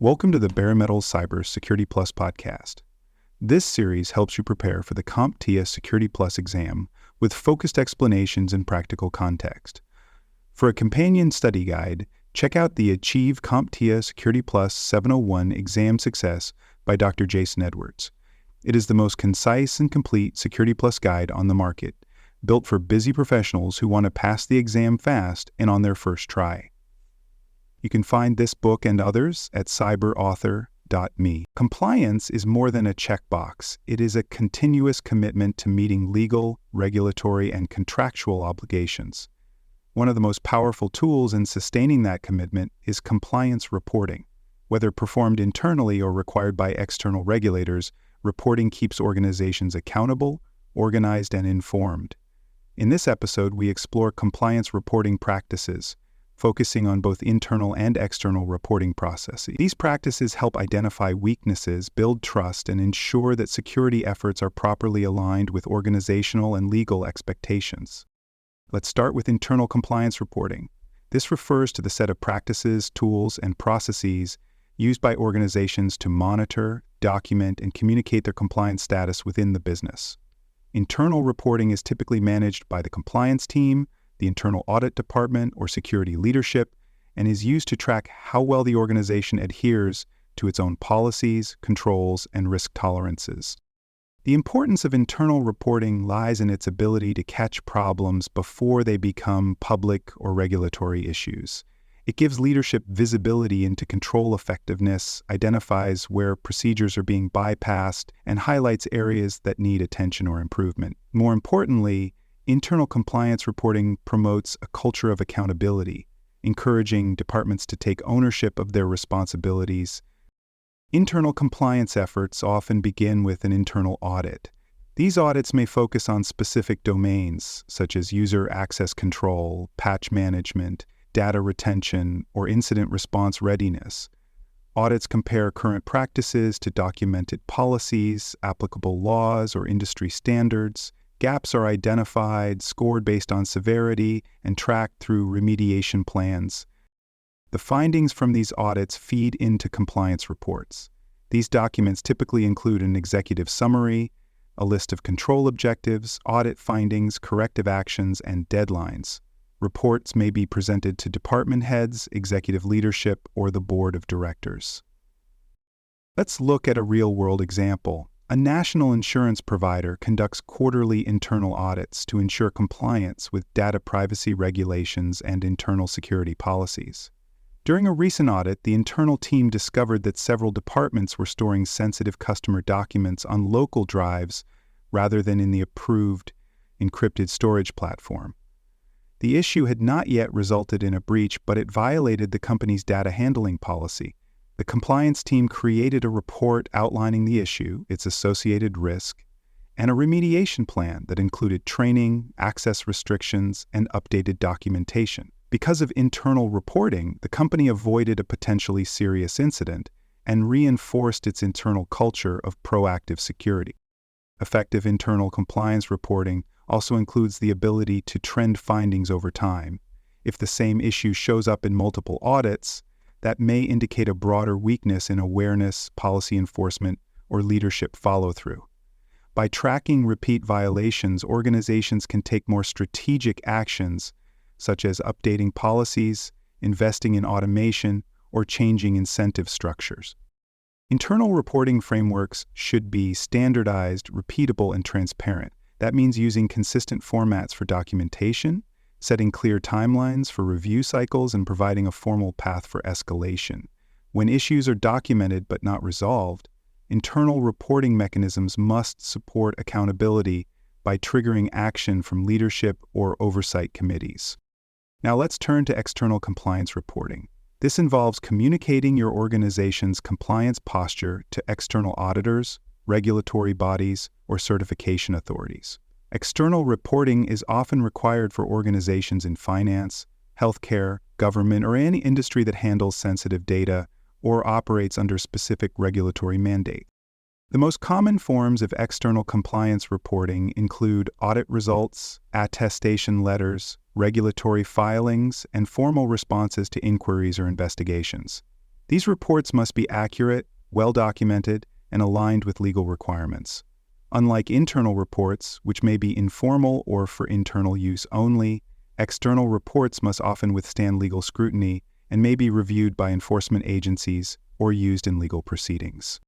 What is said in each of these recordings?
Welcome to the Bare Metals Cyber Security Plus podcast. This series helps you prepare for the CompTIA Security Plus exam with focused explanations and practical context. For a companion study guide, check out the Achieve CompTIA Security Plus 701 Exam Success by Dr. Jason Edwards. It is the most concise and complete Security Plus guide on the market, built for busy professionals who want to pass the exam fast and on their first try. You can find this book and others at cyberauthor.me. Compliance is more than a checkbox. It is a continuous commitment to meeting legal, regulatory, and contractual obligations. One of the most powerful tools in sustaining that commitment is compliance reporting. Whether performed internally or required by external regulators, reporting keeps organizations accountable, organized, and informed. In this episode, we explore compliance reporting practices, focusing on both internal and external reporting processes. These practices help identify weaknesses, build trust, and ensure that security efforts are properly aligned with organizational and legal expectations. Let's start with internal compliance reporting. This refers to the set of practices, tools, and processes used by organizations to monitor, document, and communicate their compliance status within the business. Internal reporting is typically managed by the compliance team, the internal audit department, or security leadership, and is used to track how well the organization adheres to its own policies, controls, and risk tolerances. The importance of internal reporting lies in its ability to catch problems before they become public or regulatory issues. It gives leadership visibility into control effectiveness, identifies where procedures are being bypassed, and highlights areas that need attention or improvement. More importantly, internal compliance reporting promotes a culture of accountability, encouraging departments to take ownership of their responsibilities. Internal compliance efforts often begin with an internal audit. These audits may focus on specific domains, such as user access control, patch management, data retention, or incident response readiness. Audits compare current practices to documented policies, applicable laws, or industry standards. Gaps are identified, scored based on severity, and tracked through remediation plans. The findings from these audits feed into compliance reports. These documents typically include an executive summary, a list of control objectives, audit findings, corrective actions, and deadlines. Reports may be presented to department heads, executive leadership, or the board of directors. Let's look at a real-world example. A national insurance provider conducts quarterly internal audits to ensure compliance with data privacy regulations and internal security policies. During a recent audit, the internal team discovered that several departments were storing sensitive customer documents on local drives rather than in the approved encrypted storage platform. The issue had not yet resulted in a breach, but it violated the company's data handling policy. The compliance team created a report outlining the issue, its associated risk, and a remediation plan that included training, access restrictions, and updated documentation. Because of internal reporting, the company avoided a potentially serious incident and reinforced its internal culture of proactive security. Effective internal compliance reporting also includes the ability to trend findings over time. If the same issue shows up in multiple audits, that may indicate a broader weakness in awareness, policy enforcement, or leadership follow-through. By tracking repeat violations, organizations can take more strategic actions, such as updating policies, investing in automation, or changing incentive structures. Internal reporting frameworks should be standardized, repeatable, and transparent. That means using consistent formats for documentation, setting clear timelines for review cycles, and providing a formal path for escalation. When issues are documented but not resolved, internal reporting mechanisms must support accountability by triggering action from leadership or oversight committees. Now let's turn to external compliance reporting. This involves communicating your organization's compliance posture to external auditors, regulatory bodies, or certification authorities. External reporting is often required for organizations in finance, healthcare, government, or any industry that handles sensitive data or operates under specific regulatory mandate. The most common forms of external compliance reporting include audit results, attestation letters, regulatory filings, and formal responses to inquiries or investigations. These reports must be accurate, well-documented, and aligned with legal requirements. Unlike internal reports, which may be informal or for internal use only, external reports must often withstand legal scrutiny and may be reviewed by enforcement agencies or used in legal proceedings.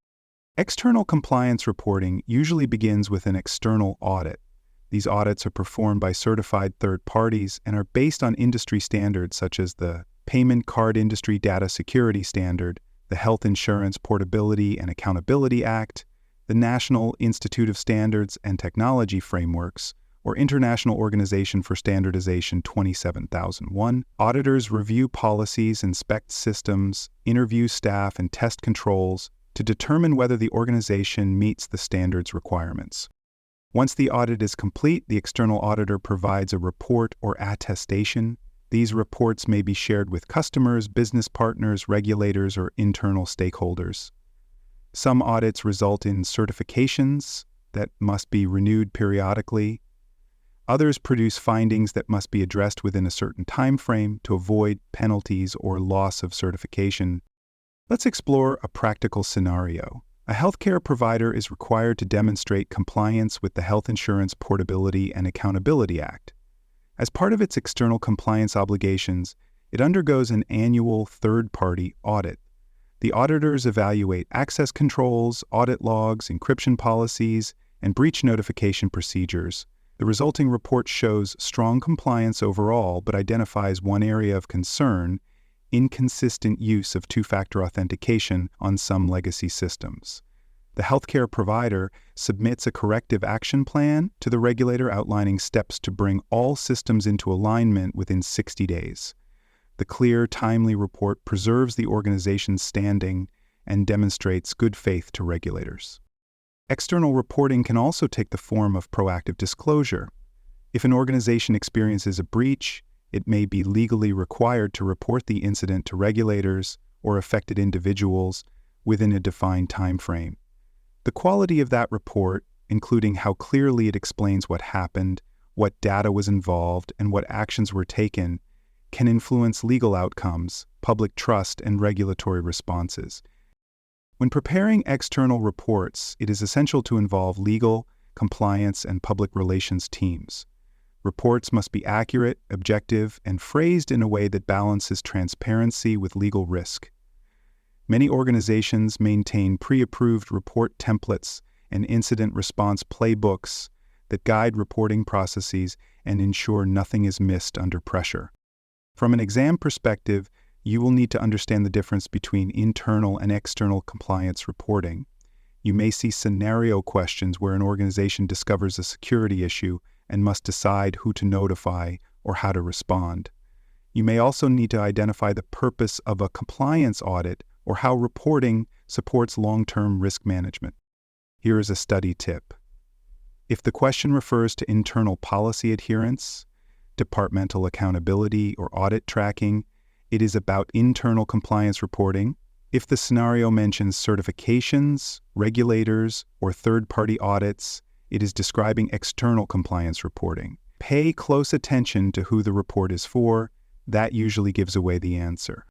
External compliance reporting usually begins with an external audit. These audits are performed by certified third parties and are based on industry standards such as the Payment Card Industry Data Security Standard, the Health Insurance Portability and Accountability Act, the National Institute of Standards and Technology Frameworks, or International Organization for Standardization 27001. Auditors review policies, inspect systems, interview staff, and test controls to determine whether the organization meets the standards requirements. Once the audit is complete, the external auditor provides a report or attestation. These reports may be shared with customers, business partners, regulators, or internal stakeholders. Some audits result in certifications that must be renewed periodically. Others produce findings that must be addressed within a certain time frame to avoid penalties or loss of certification. Let's explore a practical scenario. A healthcare provider is required to demonstrate compliance with the Health Insurance Portability and Accountability Act. As part of its external compliance obligations, it undergoes an annual third-party audit. The auditors evaluate access controls, audit logs, encryption policies, and breach notification procedures. The resulting report shows strong compliance overall, but identifies one area of concern: inconsistent use of two-factor authentication on some legacy systems. The healthcare provider submits a corrective action plan to the regulator outlining steps to bring all systems into alignment within 60 days. The clear, timely report preserves the organization's standing and demonstrates good faith to regulators. External reporting can also take the form of proactive disclosure. If an organization experiences a breach, it may be legally required to report the incident to regulators or affected individuals within a defined time frame. The quality of that report, including how clearly it explains what happened, what data was involved, and what actions were taken, can influence legal outcomes, public trust, and regulatory responses. When preparing external reports, it is essential to involve legal, compliance, and public relations teams. Reports must be accurate, objective, and phrased in a way that balances transparency with legal risk. Many organizations maintain pre-approved report templates and incident response playbooks that guide reporting processes and ensure nothing is missed under pressure. From an exam perspective, you will need to understand the difference between internal and external compliance reporting. You may see scenario questions where an organization discovers a security issue and must decide who to notify or how to respond. You may also need to identify the purpose of a compliance audit or how reporting supports long-term risk management. Here is a study tip. If the question refers to internal policy adherence, departmental accountability, or audit tracking, it is about internal compliance reporting. If the scenario mentions certifications, regulators, or third-party audits, it is describing external compliance reporting. Pay close attention to who the report is for. That usually gives away the answer.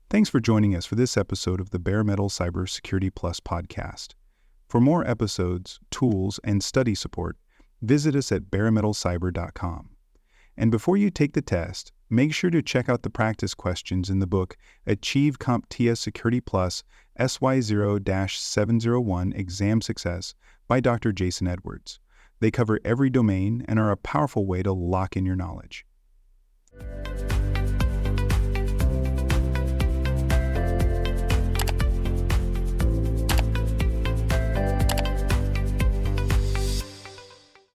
Thanks for joining us for this episode of the Bare Metal Cybersecurity Plus podcast. For more episodes, tools, and study support, visit us at baremetalcyber.com. And before you take the test, make sure to check out the practice questions in the book Achieve CompTIA Security Plus SY0-701 Exam Success by Dr. Jason Edwards. They cover every domain and are a powerful way to lock in your knowledge.